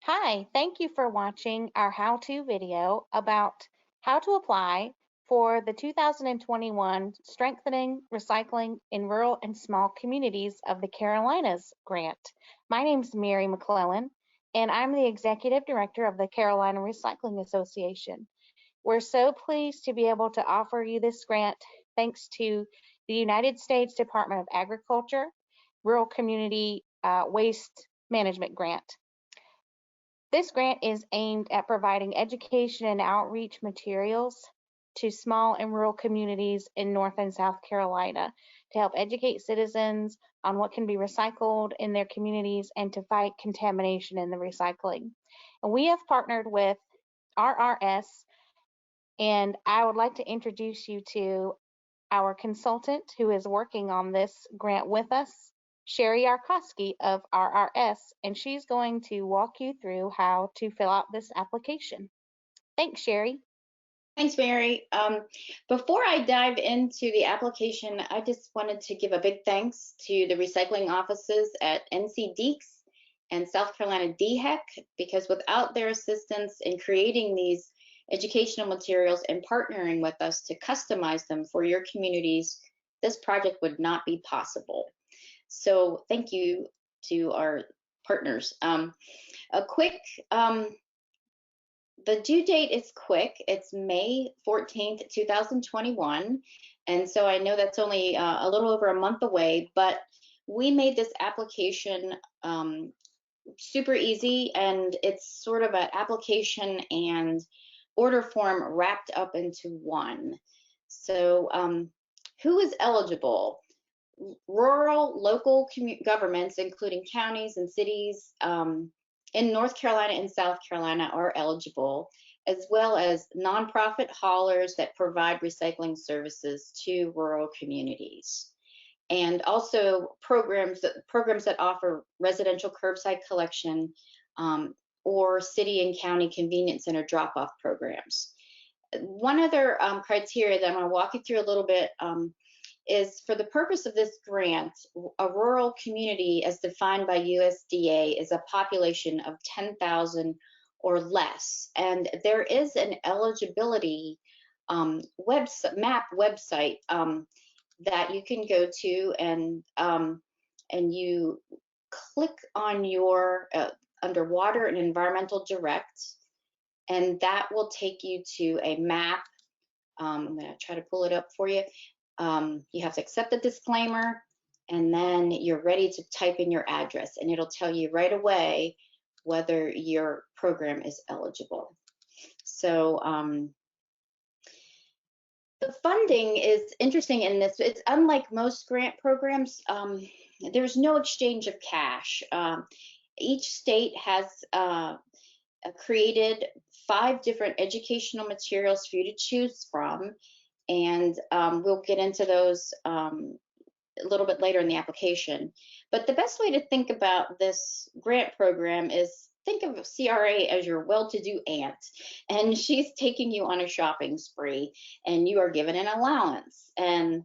Hi, thank you for watching our how-to video about how to apply for the 2021 Strengthening Recycling in Rural and Small Communities of the Carolinas grant. My name is Mary McClellan, and I'm the Executive Director of the Carolina Recycling Association. We're so pleased to be able to offer you this grant thanks to the United States Department of Agriculture Rural Community Waste Management Grant. This grant is aimed at providing education and outreach materials to small and rural communities in North and South Carolina to help educate citizens on what can be recycled in their communities and to fight contamination in the recycling. And we have partnered with RRS, and I would like to introduce you to our consultant who is working on this grant with us, Sherry Yarkowski of RRS, and she's going to walk you through how to fill out this application. Thanks, Sherry. Thanks, Mary. Before I dive into the application, I just wanted to give a big thanks to the recycling offices at NC Deeks and South Carolina DHEC, because without their assistance in creating these educational materials and partnering with us to customize them for your communities, this project would not be possible. So thank you to our partners. A quick The due date is quick. It's May 14th, 2021. And so I know that's only a little over a month away, but we made this application super easy, and it's sort of an application and order form wrapped up into one. So who is eligible? Rural, local governments, including counties and cities, in North Carolina and South Carolina are eligible, as well as nonprofit haulers that provide recycling services to rural communities. And also programs that offer residential curbside collection or city and county convenience center drop-off programs. One other criteria that I'm going to walk you through a little bit is, for the purpose of this grant, a rural community as defined by USDA is a population of 10,000 or less. And there is an eligibility map website that you can go to, and you click on your underwater and environmental direct, and that will take you to a map. I'm going to try to pull it up for you. You have to accept the disclaimer, and then you're ready to type in your address, and it'll tell you right away whether your program is eligible. So the funding is interesting in this. It's unlike most grant programs. There's no exchange of cash. Each state has created 5 different educational materials for you to choose from, and we'll get into those a little bit later in the application. But the best way to think about this grant program is, think of CRA as your well-to-do aunt, and she's taking you on a shopping spree, and you are given an allowance, and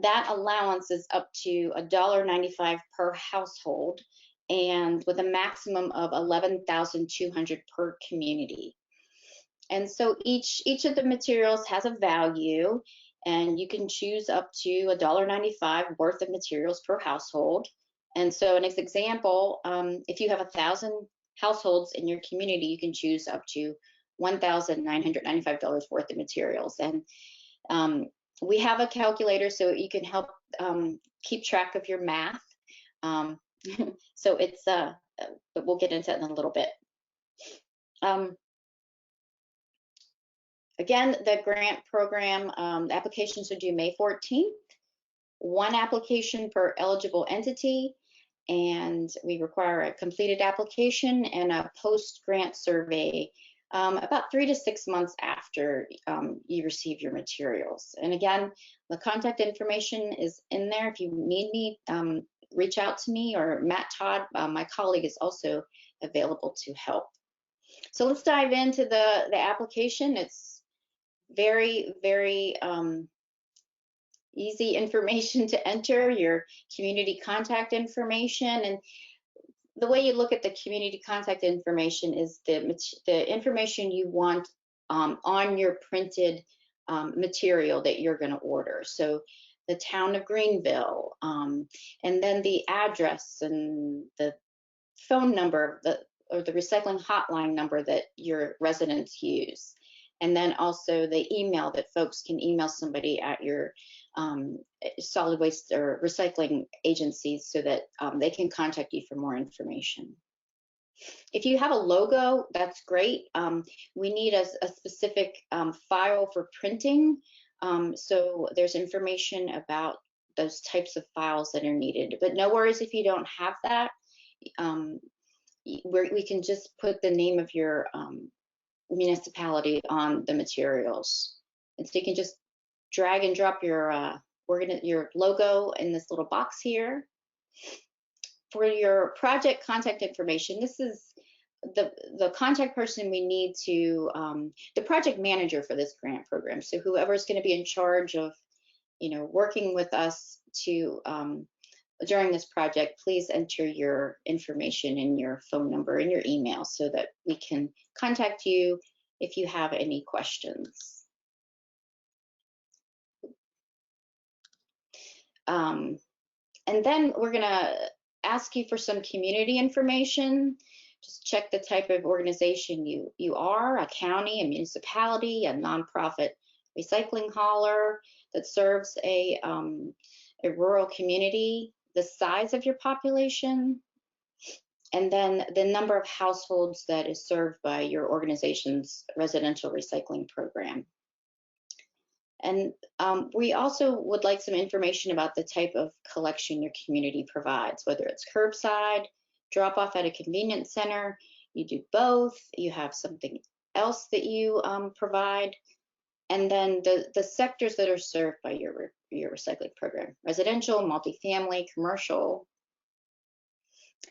that allowance is up to $1.95 per household, and with a maximum of $11,200 per community. And so each of the materials has a value, and you can choose up to $1.95 worth of materials per household. And so, an example, if you have 1,000 households in your community, you can choose up to $1,995 worth of materials. And we have a calculator so you can help keep track of your math. So it's, but we'll get into it in a little bit. Again, the grant program, the applications are due May 14th, 1 application per eligible entity, and we require a completed application and a post-grant survey about 3 to 6 months after you receive your materials. And again, the contact information is in there. If you need me, reach out to me, or Matt Todd, my colleague, is also available to help. So let's dive into the application. It's very, very easy information to enter, your community contact information. And the way you look at the community contact information is the information you want on your printed material that you're going to order. So the town of Greenville, and then the address and the phone number or the recycling hotline number that your residents use. And then also the email that folks can email somebody at your solid waste or recycling agencies so that they can contact you for more information. If you have a logo, that's great. We need a specific file for printing. So there's information about those types of files that are needed. But no worries if you don't have that. We can just put the name of your municipality on the materials. And so you can just drag and drop your logo in this little box here. For your project contact information, this is the contact person we need to, the project manager for this grant program. So whoever is going to be in charge of, working with us to during this project, please enter your information and your phone number and your email so that we can contact you if you have any questions. And then we're going to ask you for some community information. Just check the type of organization you are, a county, a municipality, a nonprofit recycling hauler that serves a rural community, the size of your population, and then the number of households that is served by your organization's residential recycling program. And we also would like some information about the type of collection your community provides, whether it's curbside, drop off at a convenience center, you do both, you have something else that you provide, and then the sectors that are served by your recycling program, residential, multifamily, commercial.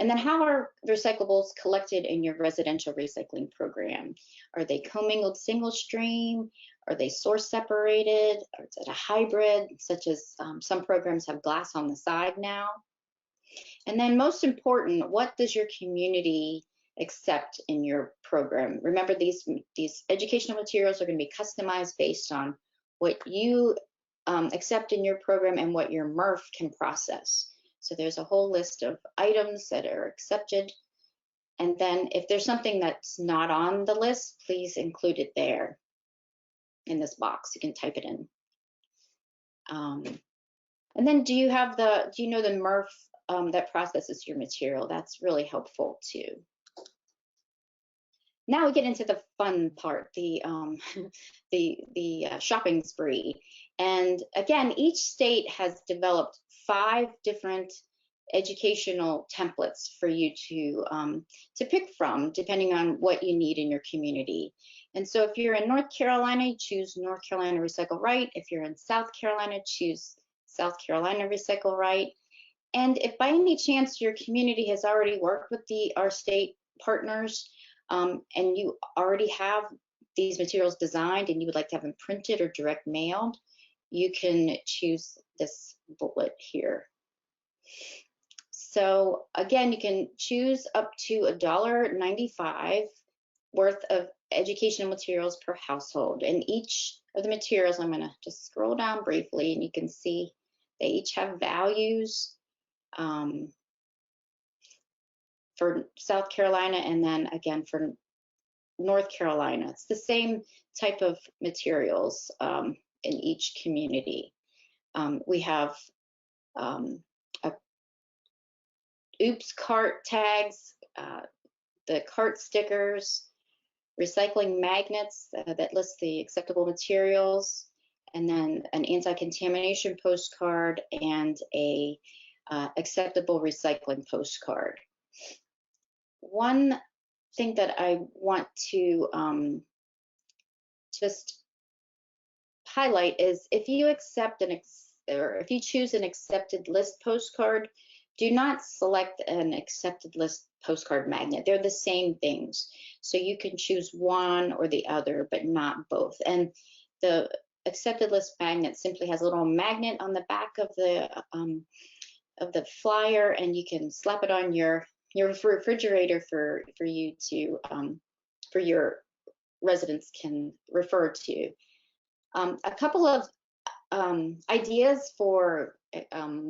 And then how are recyclables collected in your residential recycling program? Are they commingled single stream? Are they source separated? Or is it a hybrid, such as some programs have glass on the side now? And then most important, what does your community accept in your program? Remember, these educational materials are going to be customized based on what you accept in your program and what your MRF can process. So there's a whole list of items that are accepted. And then if there's something that's not on the list, please include it there in this box. You can type it in. And then do you know the MRF that processes your material? That's really helpful too. Now we get into the fun part, the shopping spree. And again, each state has developed 5 different educational templates for you to pick from, depending on what you need in your community. And so if you're in North Carolina, choose North Carolina Recycle Right. If you're in South Carolina, choose South Carolina Recycle Right. And if by any chance your community has already worked with our state partners, and you already have these materials designed and you would like to have them printed or direct mailed, you can choose this bullet here. So again, you can choose up to $1.95 worth of educational materials per household. And each of the materials, I'm going to just scroll down briefly, and you can see they each have values for South Carolina, and then again for North Carolina. It's the same type of materials in each community. We have oops cart tags, the cart stickers, recycling magnets that list the acceptable materials, and then an anti-contamination postcard and a acceptable recycling postcard. One thing that I want to just highlight is if you accept if you choose an accepted list postcard, do not select an accepted list postcard magnet. They're the same things. So you can choose one or the other, but not both. And the accepted list magnet simply has a little magnet on the back of the flyer, and you can slap it on your your refrigerator for you to for your residents can refer to. A couple of ideas for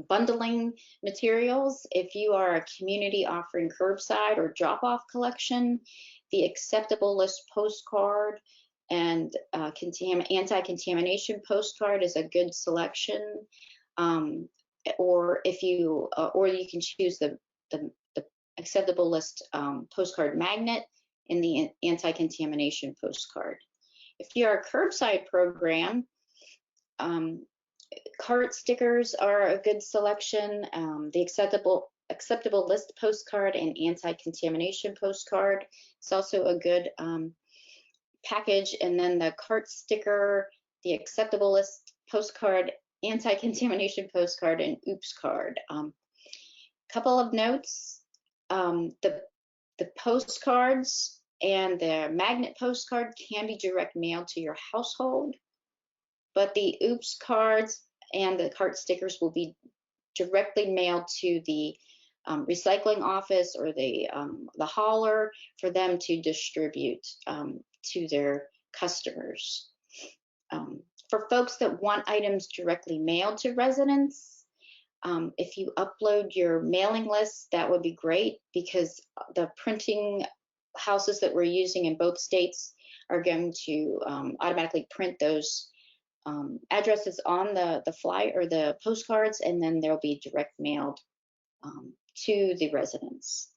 bundling materials. If you are a community offering curbside or drop-off collection, the acceptable list postcard and anti-contamination postcard is a good selection. Or if you or you can choose the acceptable list postcard magnet in the anti-contamination postcard. If you are a curbside program, cart stickers are a good selection. The acceptable list postcard and anti-contamination postcard. It's also a good package. And then the cart sticker, the acceptable list postcard, anti-contamination postcard, and oops card. Couple of notes. The postcards and the magnet postcard can be direct mailed to your household, but the oops cards and the cart stickers will be directly mailed to the recycling office or the hauler for them to distribute to their customers. For folks that want items directly mailed to residents, if you upload your mailing list, that would be great, because the printing houses that we're using in both states are going to automatically print those addresses on the flyer or the postcards, and then they'll be direct mailed to the residents.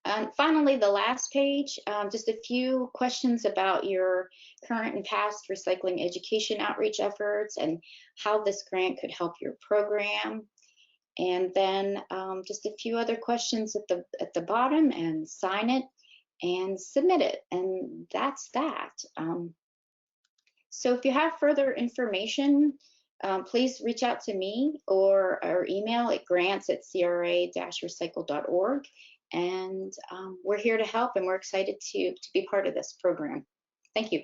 And finally, the last page, just a few questions about your current and past recycling education outreach efforts and how this grant could help your program. And then just a few other questions at the bottom, and sign it and submit it. And that's that. So if you have further information, please reach out to me or email at grants@cra-recycle.org. And we're here to help, and we're excited to be part of this program. Thank you.